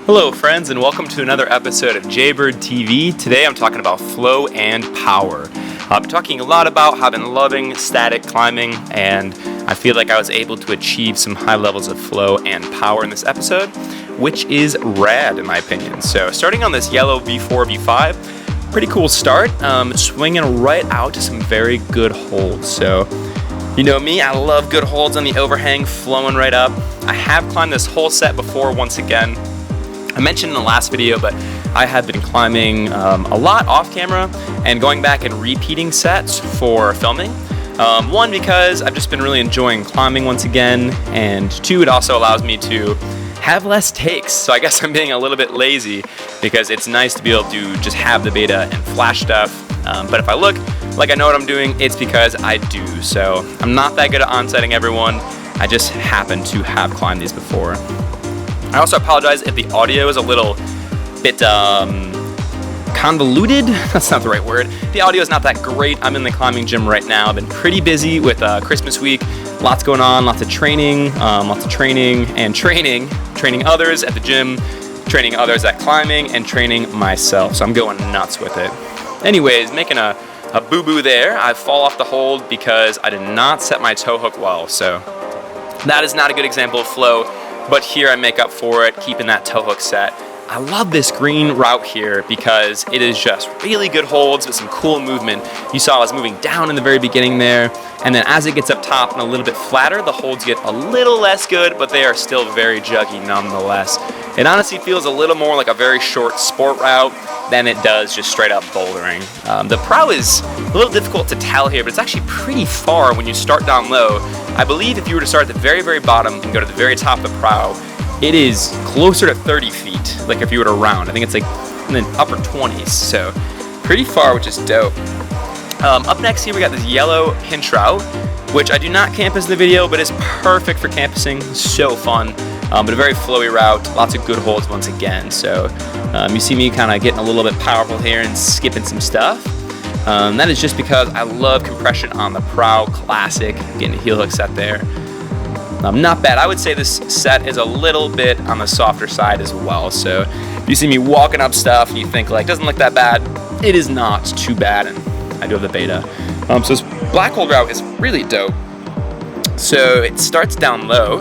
Hello friends, and welcome to another episode of Jaybird TV. Today I'm talking about flow and power. I'm talking a lot about how I've been loving static climbing, and I feel like I was able to achieve some high levels of flow and power in this episode, which is rad in my opinion. So starting on this yellow V4, V5, pretty cool start, swinging right out to some very good holds. So you know me, I love good holds on the overhang, flowing right up. I have climbed this whole set before once again. I mentioned in the last video, but I have been climbing a lot off camera and going back and repeating sets for filming. One, because I've just been really enjoying climbing once again, and two, it also allows me to have less takes. So I guess I'm being a little bit lazy because it's nice to be able to just have the beta and flash stuff. But if I look like I know what I'm doing, it's because I do. So I'm not that good at on-setting everyone. I just happen to have climbed these before. I also apologize if the audio is a little bit convoluted. That's not the right word. The audio is not that great. I'm in the climbing gym right now. I've been pretty busy with Christmas week. Lots going on, lots of training and training others at the gym, training others at climbing, and training myself. So I'm going nuts with it. Anyways, making a boo-boo there. I fall off the hold because I did not set my toe hook well. So that is not a good example of flow. But here I make up for it, keeping that toe hook set. I love this green route here because it is just really good holds with some cool movement. You saw I was moving down in the very beginning there, and then as it gets up top and a little bit flatter, the holds get a little less good, but they are still very juggy nonetheless. It honestly feels a little more like a very short sport route than it does just straight up bouldering. The prow is a little difficult to tell here, but it's actually pretty far when you start down low. I believe if you were to start at the very, very bottom and go to the very top of the prow, it is closer to 30 feet, like if you were to round. I think it's like in the upper 20s, so pretty far, which is dope. Up next here, we got this yellow pinch route, which I do not campus in the video, but is perfect for campusing. So fun, but a very flowy route, lots of good holds once again. So you see me kind of getting a little bit powerful here and skipping some stuff. That is just because I love compression on the prow, classic, getting a heel hook set there. Not bad. I would say this set is a little bit on the softer side as well. So if you see me walking up stuff and you think like, doesn't look that bad, it is not too bad, and I do have the beta. So this black hold route is really dope. So it starts down low,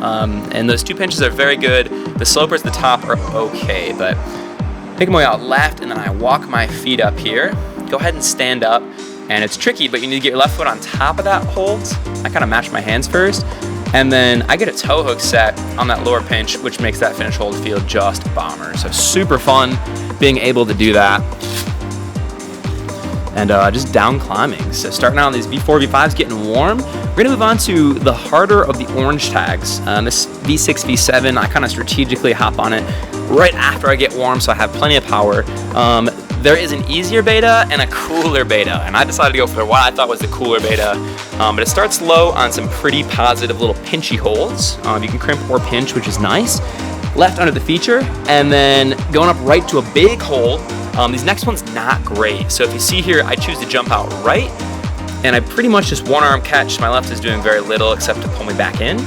and those two pinches are very good. The slopers at the top are okay, but make my way out left, and then I walk my feet up here. Go ahead and stand up, and it's tricky, but you need to get your left foot on top of that hold. I kind of match my hands first, and then I get a toe hook set on that lower pinch, which makes that finish hold feel just bomber. So super fun being able to do that. And just down climbing. So starting out on these V4, V5s, getting warm. We're gonna move on to the harder of the orange tags. This V6, V7, I kind of strategically hop on it right after I get warm, so I have plenty of power. There is an easier beta and a cooler beta, and I decided to go for what I thought was the cooler beta. But it starts low on some pretty positive little pinchy holds. You can crimp or pinch, which is nice. Left under the feature, and then going up right to a big hold. These next ones not great. So if you see here, I choose to jump out right, and I pretty much just one arm catch. My left is doing very little except to pull me back in.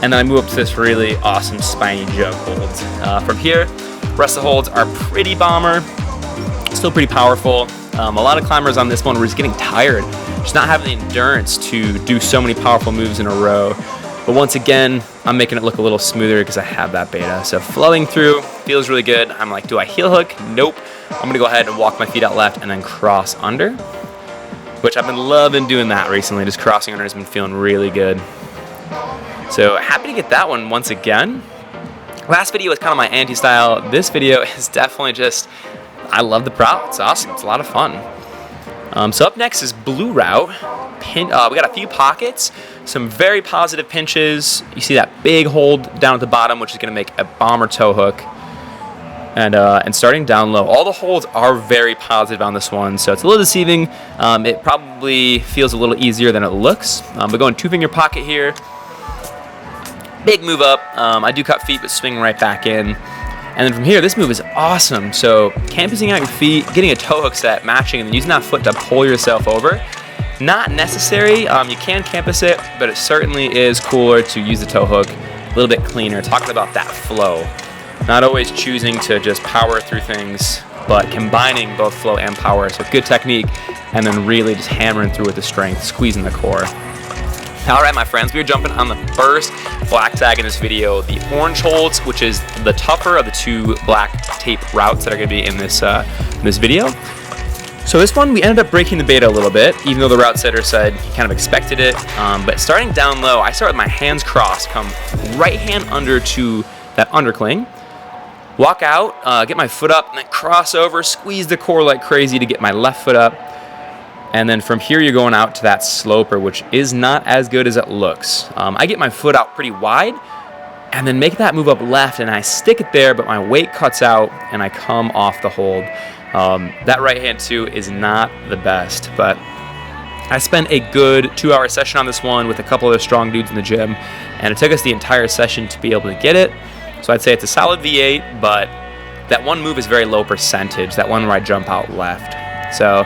And then I move up to this really awesome spiny jug hold. From here, the rest of the holds are pretty bomber. Still pretty powerful. A lot of climbers on this one were just getting tired, just not having the endurance to do so many powerful moves in a row. But once again, I'm making it look a little smoother because I have that beta. So flowing through feels really good. I'm like, do I heel hook? Nope. I'm gonna go ahead and walk my feet out left and then cross under, which I've been loving doing that recently. Just crossing under has been feeling really good. So happy to get that one once again. Last video was kind of my anti-style. This video is definitely just, I love the prow. It's awesome. It's a lot of fun. So up next is blue route. We got a few pockets, some very positive pinches. You see that big hold down at the bottom, which is going to make a bomber toe hook. And starting down low, all the holds are very positive on this one, so it's a little deceiving. It probably feels a little easier than it looks. But going 2-finger pocket here, big move up. I do cut feet, but swing right back in. And then from here, this move is awesome. So campusing out your feet, getting a toe hook set, matching, and then using that foot to pull yourself over. Not necessary. You can campus it, but it certainly is cooler to use the toe hook. A little bit cleaner. Talking about that flow. Not always choosing to just power through things, but combining both flow and power. So good technique, and then really just hammering through with the strength, squeezing the core. All right, my friends, we are jumping on the first black tag in this video, the orange holds, which is the tougher of the two black tape routes that are going to be in this video. So this one, we ended up breaking the beta a little bit, even though the route setter said he kind of expected it. But starting down low, I start with my hands crossed, come right hand under to that undercling, walk out, get my foot up, and then cross over, squeeze the core like crazy to get my left foot up. And then from here, you're going out to that sloper, which is not as good as it looks. I get my foot out pretty wide, and then make that move up left, and I stick it there, but my weight cuts out, and I come off the hold. That right hand too is not the best, but I spent a good 2-hour session on this one with a couple of strong dudes in the gym, and it took us the entire session to be able to get it. So I'd say it's a solid V8, but that one move is very low percentage, that one where I jump out left. So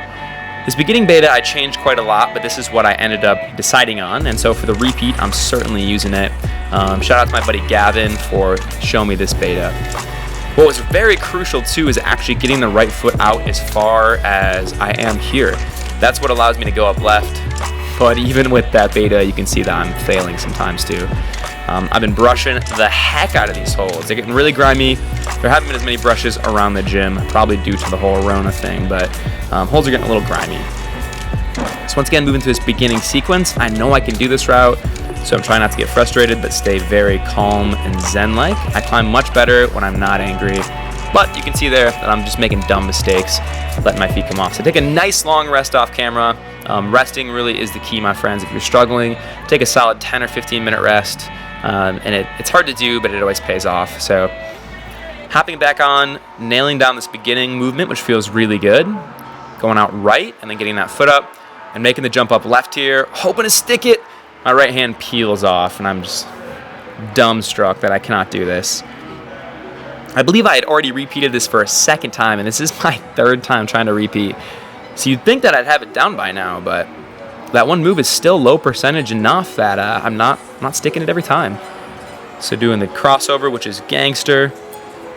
this beginning beta I changed quite a lot, but this is what I ended up deciding on, and so for the repeat, I'm certainly using it. Shout out to my buddy Gavin for showing me this beta. What was very crucial too is actually getting the right foot out as far as I am here. That's what allows me to go up left, but even with that beta, you can see that I'm failing sometimes too. I've been brushing the heck out of these holds. They're getting really grimy. There haven't been as many brushes around the gym, probably due to the whole Rona thing, but holds are getting a little grimy. So once again, moving through this beginning sequence, I know I can do this route, so I'm trying not to get frustrated, but stay very calm and zen-like. I climb much better when I'm not angry, but you can see there that I'm just making dumb mistakes, letting my feet come off. So take a nice long rest off camera. Resting really is the key, my friends. If you're struggling, take a solid 10 or 15 minute rest. And it's hard to do, but it always pays off. So hopping back on, nailing down this beginning movement, which feels really good. Going out right and then getting that foot up and making the jump up left here, hoping to stick it. My right hand peels off and I'm just dumbstruck that I cannot do this. I believe I had already repeated this for a second time, and this is my third time trying to repeat. So you'd think that I'd have it down by now, but that one move is still low percentage enough that I'm not sticking it every time. So doing the crossover, which is gangster,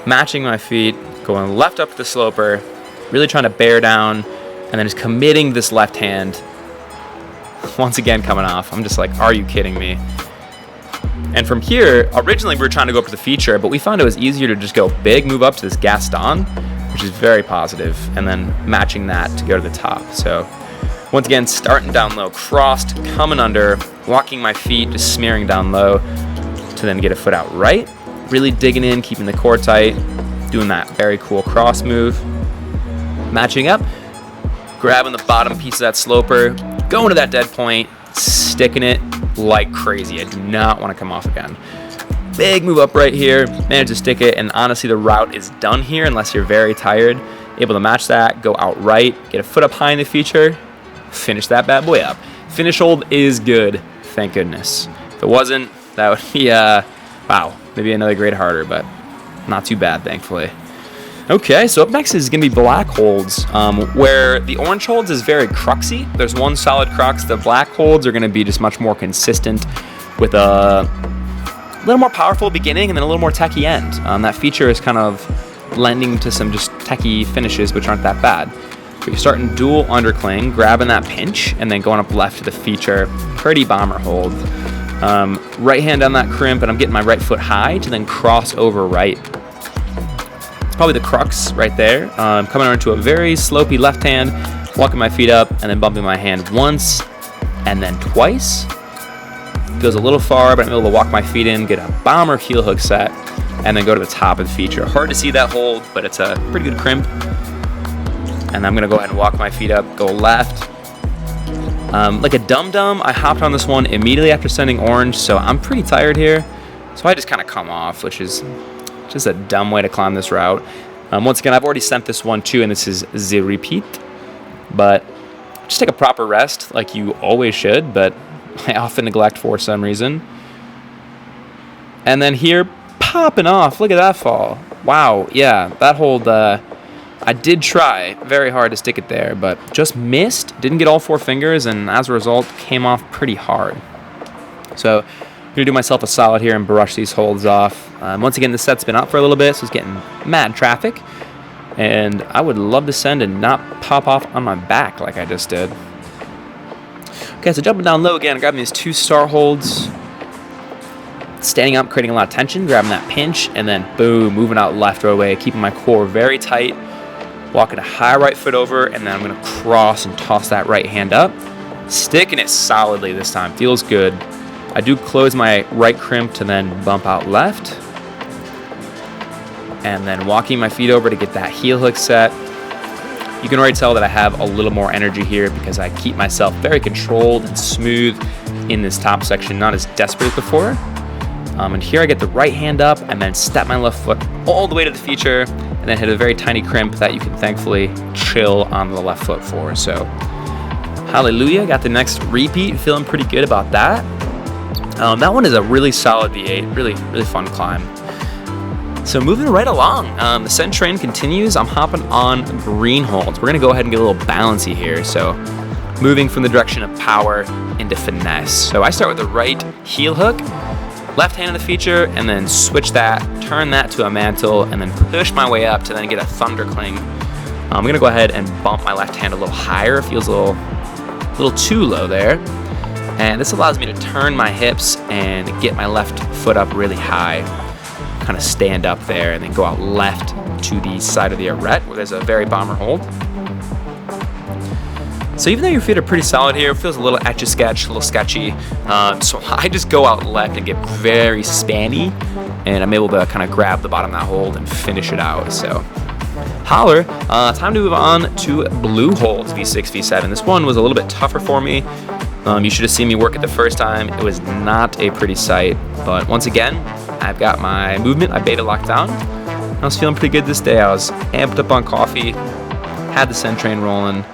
matching my feet, going left up the sloper, really trying to bear down, and then just committing this left hand. Once again coming off. I'm just like, are you kidding me? And from here, originally we were trying to go up to the feature, but we found it was easier to just go big, move up to this Gaston, which is very positive, and then matching that to go to the top. So once again, starting down low, crossed, coming under, walking my feet, just smearing down low to then get a foot out right. Really digging in, keeping the core tight, doing that very cool cross move. Matching up, grabbing the bottom piece of that sloper, going to that dead point, sticking it like crazy. I do not want to come off again. Big move up right here, manage to stick it, and honestly the route is done here unless you're very tired. Able to match that, go out right, get a foot up high in the feature, finish that bad boy up. Finish hold is good, thank goodness. If it wasn't, that would be, wow, maybe another grade harder, but not too bad, thankfully. Okay, so up next is going to be black holds, where the orange holds is very cruxy. There's one solid crux. The black holds are going to be just much more consistent with a little more powerful beginning and then a little more techie end. That feature is kind of lending to some just techie finishes, which aren't that bad. But you're starting dual undercling, grabbing that pinch, and then going up left to the feature. Pretty bomber hold. Right hand on that crimp, and I'm getting my right foot high to then cross over right. It's probably the crux right there. Coming over to a very slopey left hand, walking my feet up, and then bumping my hand once, and then twice. Goes a little far, but I'm able to walk my feet in, get a bomber heel hook set, and then go to the top of the feature. Hard to see that hold, but it's a pretty good crimp. And I'm gonna go ahead and walk my feet up, go left. Like a dum-dum, I hopped on this one immediately after sending orange, so I'm pretty tired here. So I just kind of come off, which is just a dumb way to climb this route. Once again, I've already sent this one too, and this is the repeat. But just take a proper rest, like you always should, but I often neglect for some reason. And then here, popping off. Look at that fall. Wow, yeah, that hold, I did try very hard to stick it there, but just missed. Didn't get all 4 fingers, and as a result, came off pretty hard. So gonna do myself a solid here and brush these holds off. Once again, the set's been up for a little bit, so it's getting mad traffic. And I would love to send and not pop off on my back like I just did. Okay, so jumping down low again, grabbing these 2 star holds. Standing up, creating a lot of tension, grabbing that pinch, and then boom, moving out left right away, keeping my core very tight. Walking a high right foot over, and then I'm gonna cross and toss that right hand up. Sticking it solidly this time, feels good. I do close my right crimp to then bump out left. And then walking my feet over to get that heel hook set. You can already tell that I have a little more energy here because I keep myself very controlled and smooth in this top section, not as desperate as before. And here I get the right hand up and then step my left foot all the way to the feature and then hit a very tiny crimp that you can thankfully chill on the left foot for. So hallelujah, got the next repeat, feeling pretty good about that. That one is a really solid V8, really fun climb. So moving right along, the send train continues. I'm hopping on green holds. We're gonna go ahead and get a little bouncy here. So moving from the direction of power into finesse. So I start with the right heel hook, left hand in the feature, and then switch that, turn that to a mantle, and then push my way up to then get a thunder cling. I'm gonna go ahead and bump my left hand a little higher. It feels a little too low there. And this allows me to turn my hips and get my left foot up really high. Kind of stand up there and then go out left to the side of the arete where there's a very bomber hold. So even though your feet are pretty solid here, it feels a little etch-a-sketch, a little sketchy. So I just go out left and get very spanny, and I'm able to kind of grab the bottom of that hold and finish it out. So holler, time to move on to Bluehole V6, V7. This one was a little bit tougher for me. You should have seen me work it the first time. It was not a pretty sight, but once again, I've got my movement, my beta locked down. I was feeling pretty good this day. I was amped up on coffee, had the send train rolling,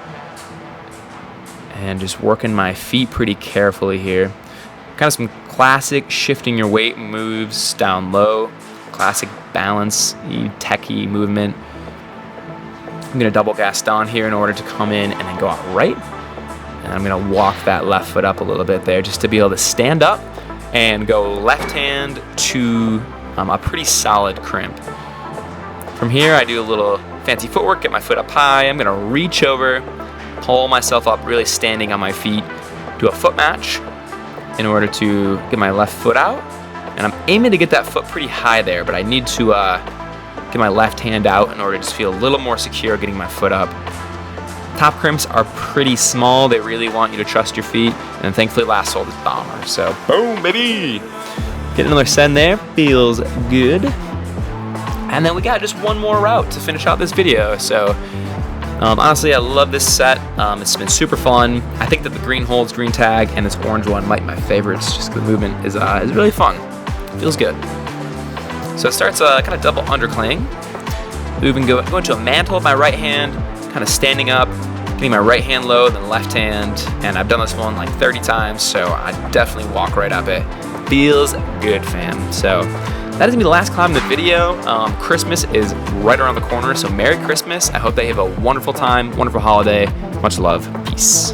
and just working my feet pretty carefully here. Kind of some classic shifting your weight moves down low, classic balance, techie movement. I'm gonna double gas down here in order to come in and then go out right. And I'm gonna walk that left foot up a little bit there just to be able to stand up and go left hand to a pretty solid crimp. From here, I do a little fancy footwork, get my foot up high. I'm gonna reach over, pull myself up, really standing on my feet, do a foot match in order to get my left foot out. And I'm aiming to get that foot pretty high there, but I need to get my left hand out in order to just feel a little more secure getting my foot up. Top crimps are pretty small. They really want you to trust your feet. And thankfully last hold is bomber. So boom, baby. Get another send there, feels good. And then we got just one more route to finish out this video. So honestly, I love this set. It's been super fun. I think that the green holds, green tag, and this orange one might be my favorites just because the movement is really fun. Feels good. So it starts kind of double undercling. Moving, go into a mantle with my right hand, kind of standing up, getting my right hand low, then left hand, and I've done this one like 30 times, so I definitely walk right up it. Feels good, fam. So that is gonna be the last climb of the video. Christmas is right around the corner, so Merry Christmas. I hope they have a wonderful time, wonderful holiday. Much love, peace.